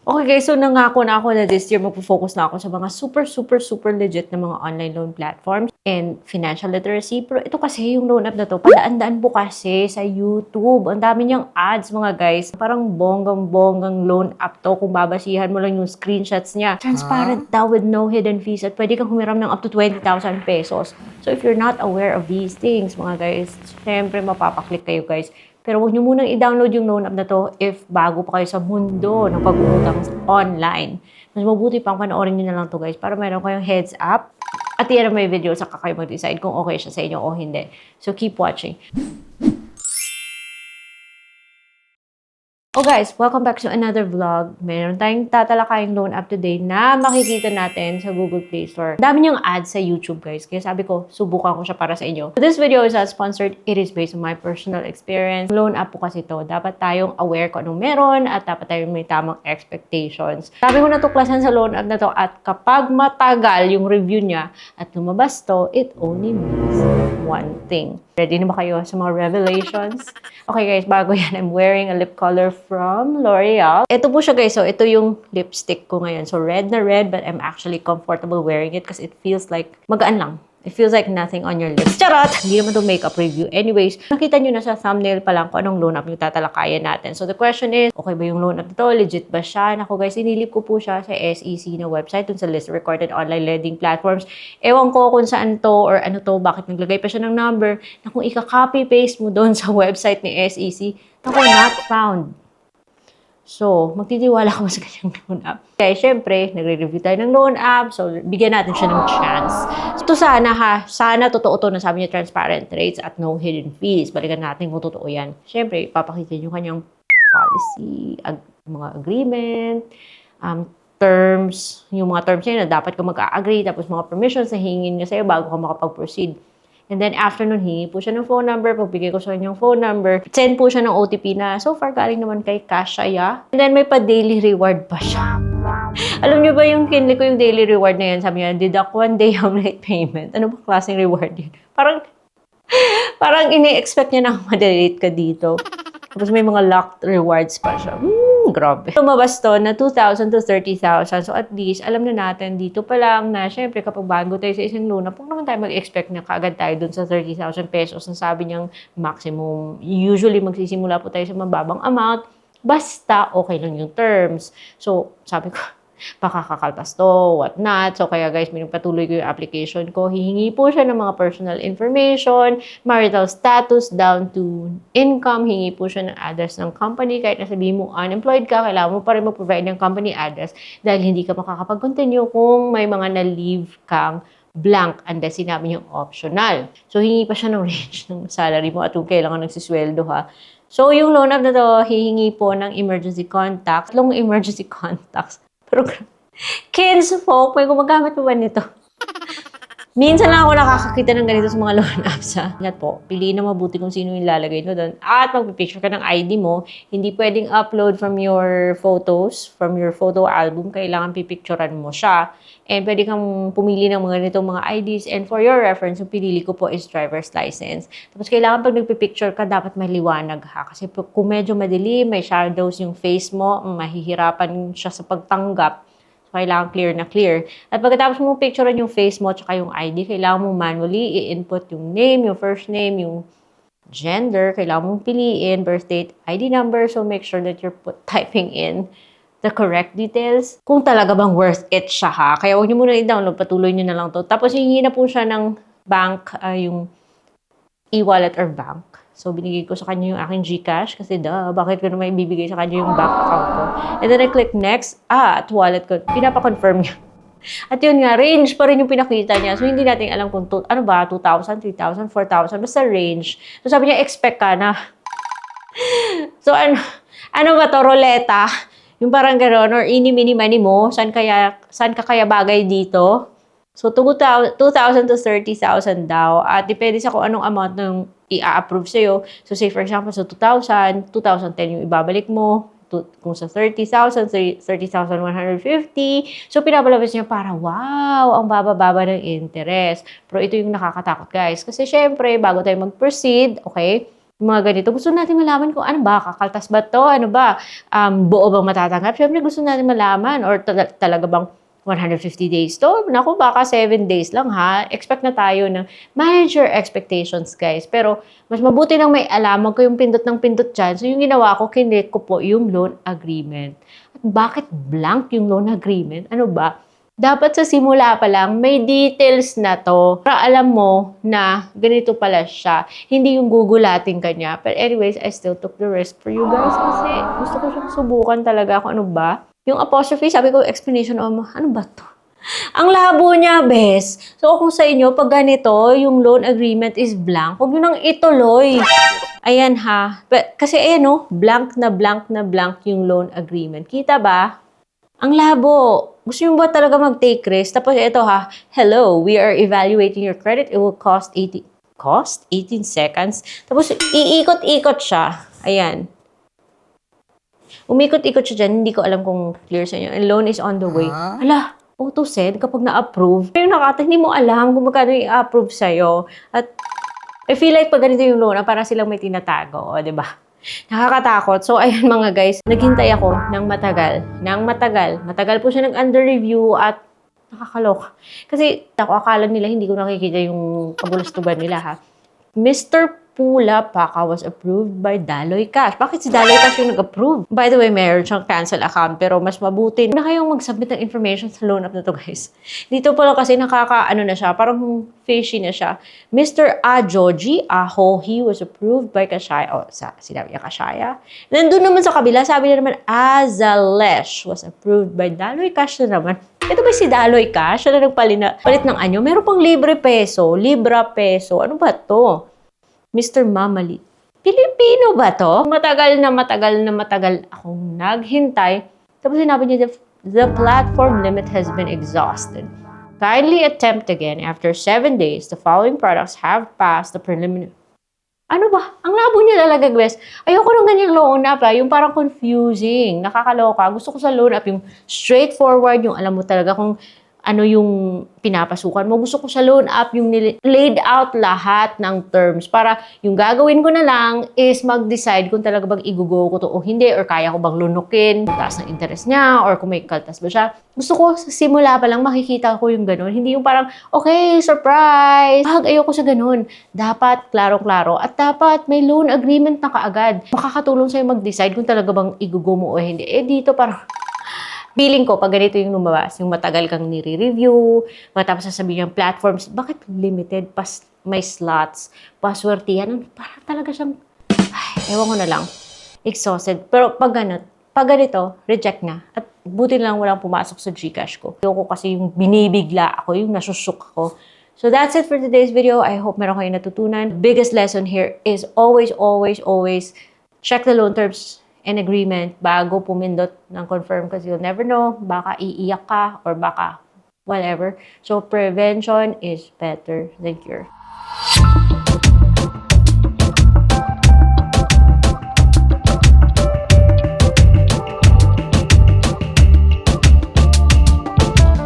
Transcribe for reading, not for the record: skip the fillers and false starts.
Okay guys, so nangako na ako na this year magpo-focus na ako sa mga super legit na mga online loan platforms and financial literacy. Pero ito kasi yung loan app na to, padaan-daan po kasi sa YouTube. Ang dami niyang ads mga guys. Parang bonggang loan app to kung babasihan mo lang yung screenshots niya. Transparent daw with no hidden fees at pwede kang humiram ng up to 20,000 pesos. So if you're not aware of these things mga guys, syempre mapapaklik kayo guys. Pero huwag nyo munang i-download yung loan app na to if bago pa kayo sa mundo ng pag-uutang online. Mas mabuti pang panoorin nyo na lang to guys para meron kayong heads up. At yan ang may video, saka kayo mag-decide kung okay siya sa inyo o hindi. So keep watching. Oh guys, welcome back to another vlog. Meron tayong tatalakayang loan app today na makikita natin sa Google Play Store. Dami niyang ads sa YouTube guys, kaya sabi ko, subukan ko siya para sa inyo. So this video is not sponsored. It is based on my personal experience. Loan app po kasi to. Dapat tayong aware kung anong meron at dapat tayong may tamang expectations. Sabi ko natuklasan sa loan app na to at kapag matagal yung review niya at lumabas to, it only means one thing. Ready na ba kayo sa mga revelations? Okay guys, bago yan, I'm wearing a lip color from L'Oreal. Ito po siya guys, so ito yung lipstick ko ngayon. So red na red, but I'm actually comfortable wearing it because it feels like magaan lang. It feels like nothing on your lips. Charot! Hindi naman to makeup review. Anyways, nakita nyo na sa thumbnail pa lang kung anong loan app yung tatalakayan natin. So the question is, okay ba yung loan app ito? Legit ba siya? Naku guys, inilip ko po siya sa SEC na website, dun sa list of recorded online lending platforms. Ewan ko kung saan to or ano to, bakit naglagay pa siya ng number, na kung ika-copy-paste mo doon sa website ni SEC, naku, not found. So, magtitiwala ka ba sa kanyang loan app? Kaya syempre, nagre-review tayo ng loan app. So, bigyan natin siya ng chance. Ito sana sana totoo to na sabi niya transparent rates at no hidden fees. Balikan natin kung totoo yan. Syempre, ipapakita niyo kanyang policy, mga agreement, terms, yung mga terms niya na dapat ka mag-agree, tapos mga permissions na hingin niya sa'yo bago ka makapag-proceed. And then after nun, hingi po siya ng phone number. Pagbigay ko sa kanyang phone number, send po siya ng OTP na so far galing naman kay Kashaya. And then may pa-daily reward pa siya. Alam niyo ba yung kinli ko yung daily reward na yan? Sabi niya, deduct 1 day of late payment. Ano ba klaseng reward yun? Parang ini-expect niya na ma-delete ka dito. Tapos may mga locked rewards pa siya. Grabe. Lumabas to na 2,000 to 30,000. So at least, alam na natin dito pa lang na syempre kapag bago tayo sa isang loan, huwag naman tayo mag-expect na kaagad tayo dun sa 30,000 pesos na sabi niyang maximum. Usually, magsisimula po tayo sa mababang amount. Basta okay lang yung terms. So, sabi ko, pakakakaltas to, what not. So, kaya guys, pinagpatuloy ko yung application ko. Hihingi po siya ng mga personal information, marital status down to income. Hingi po siya ng address ng company. Kahit nasabihin mo unemployed ka, kailangan mo pa rin mag-provide ng company address dahil hindi ka makakapag-continue kung may mga na-leave kang blank unless sinabi niyong optional. So, hingi pa siya ng range ng salary mo at kung kailangan nagsisweldo ha. So, yung loan app na to, hihingi po ng emergency contacts. Long emergency contacts. Pero, kids, folk, may gumagamit pa ba nito? Minsan lang ako nakakakita ng ganito sa mga loan apps ha. Ingat po, piliin na mabuti kung sino yung lalagay mo doon. At magpipicture ka ng ID mo, hindi pwedeng upload from your photos, from your photo album. Kailangan pipicturean mo siya. And pwede kang pumili ng mga ganitong mga IDs. And for your reference, yung pinili ko po is driver's license. Tapos kailangan pag nagpipicture ka, dapat may liwanag ha. Kasi kung medyo madilim, may shadows yung face mo, mahihirapan siya sa pagtanggap. Kailangan clear na clear. At pagkatapos mo picturean yung face mo at yung ID, kailangan mo manually i-input yung name, yung first name, yung gender, kailangan mong piliin, birth date, ID number. So make sure that you're typing in the correct details. Kung talaga bang worth it siya ha. Kaya huwag niyo muna i-download, patuloy niyo na lang to. Tapos hihingi na po siya ng bank, yung e-wallet or bank. So, binigay ko sa kanya yung aking GCash kasi bakit ko naman ibibigay sa kanya yung bank account ko. And then I click next. At wallet ko. Pinapa-confirm niya. At yun nga, range pa rin yung pinakita niya. So, hindi natin alam kung 2,000, 3,000, 4,000. Basta range. So, sabi niya, expect ka na. So, ano ba to? Roleta? Yung parang gano'n. Or ini-mini-mani mo. Saan ka kaya bagay dito? So, 2,000 to 30,000 daw. At depende sa kung anong amount ng i-approve sa'yo. So, say for example, sa 2,000, 2,010 yung ibabalik mo. Kung sa 30,000, 30,150. So, pinabalabas niya para, wow, ang baba-baba ng interest. Pero ito yung nakakatakot, guys. Kasi, syempre, bago tayo mag-proceed, okay, Yung mga ganito. Gusto natin malaman kung ano ba, kakaltas ba to? Ano ba? Buo bang matatanggap? Siyempre gusto natin malaman or talaga bang 150 days to? Naku, baka 7 days lang ha. Expect na tayo ng manage your expectations, guys. Pero mas mabuti nang may alam. Huwag kayong pindot ng pindot dyan. So yung ginawa ko, kinlik ko po yung loan agreement. At bakit blank yung loan agreement? Ano ba? Dapat sa simula pa lang, may details na to. Para alam mo na ganito pala siya. Hindi yung gugulating kanya. But anyways, I still took the risk for you guys kasi gusto ko siyang subukan talaga kung ano ba. Yung apostrophe, sabi ko, explanation ano ba to? Ang labo niya, bes. So, kung sa inyo, pag ganito, yung loan agreement is blank, huwag nyo nang ituloy. Ayan ha. Kasi ayan no, blank na blank na blank yung loan agreement. Kita ba? Ang labo. Gusto nyo ba talaga mag-take risk? Tapos ito ha, hello, we are evaluating your credit. It will cost 18 seconds. Tapos iikot-ikot siya. Ayan. Umikot-ikot siya dyan. Hindi ko alam kung clear sa inyo. And loan is on the way. Hala, auto send kapag na-approve. Pero hindi mo alam kung magkano i-approve sa'yo. At I feel like pag ganito yung loan, parang silang may tinatago. O, diba? Nakakatakot. So, ayan mga guys, naghintay ako ng matagal. Matagal po siya nag-under review at nakakaloka. Kasi akala nila hindi ko nakikita yung kabulustugan nila ha. Mr. Pula Paca was approved by Daloy Cash. Bakit si Daloy Cash yung nag-approve? By the way, meron siyang cancel account pero mas mabuti na kayong mag-submit ng information sa loan app na to guys. Dito pala kasi nakaka-ano na siya, parang fishy na siya. Mr. Ajoji Ahohi was approved by Kashaya. Oh, sinabi niya Kashaya. Nandun naman sa kabila, sabi na naman Azalesh was approved by Daloy Cash na naman. Ito ba si Daloy Cash? Siya na palit ng anyo. Meron pang Libra Peso. Ano ba to? Mr. Mamalit. Pilipino ba to? Matagal akong naghintay. Tapos sinabi niya, the platform limit has been exhausted. Kindly attempt again after 7 days. The following products have passed the preliminary. Ano ba? Ang labo niya talaga, guys. Ayoko ng ganyang loan app, yung parang confusing, nakakaloka. Gusto ko sa loan app yung straightforward, yung alam mo talaga kung ano yung pinapasukan mo. Gusto ko sa loan app yung laid out lahat ng terms para yung gagawin ko na lang is mag-decide kung talaga bang igugo ko to o hindi or kaya ko bang lunukin, taas ng interest niya or kung may kaltas ba siya. Gusto ko sa simula pa lang makikita ko yung ganun. Hindi yung parang, okay, surprise! Ayoko sa ganun. Dapat klaro-klaro at dapat may loan agreement na kaagad. Makakatulong sa'yo mag-decide kung talaga bang igugo mo o hindi. Dito parang feeling ko, pag ganito yung lumabas, yung matagal kang nire-review, matapos sasabihin yung platforms, bakit limited? May slots, paswertihan, parang talaga siyang, ewan ko na lang, exhausted. Pero pag ganito, reject na. At buti lang walang pumasok sa Gcash ko. Ayoko kasi yung binibigla ako, yung nasusuk ako. So that's it for today's video. I hope meron kayong natutunan. Biggest lesson here is always check the loan terms and agreement bago pumindot ng confirm kasi you'll never know, baka iiyak ka or baka whatever. So prevention is better than cure.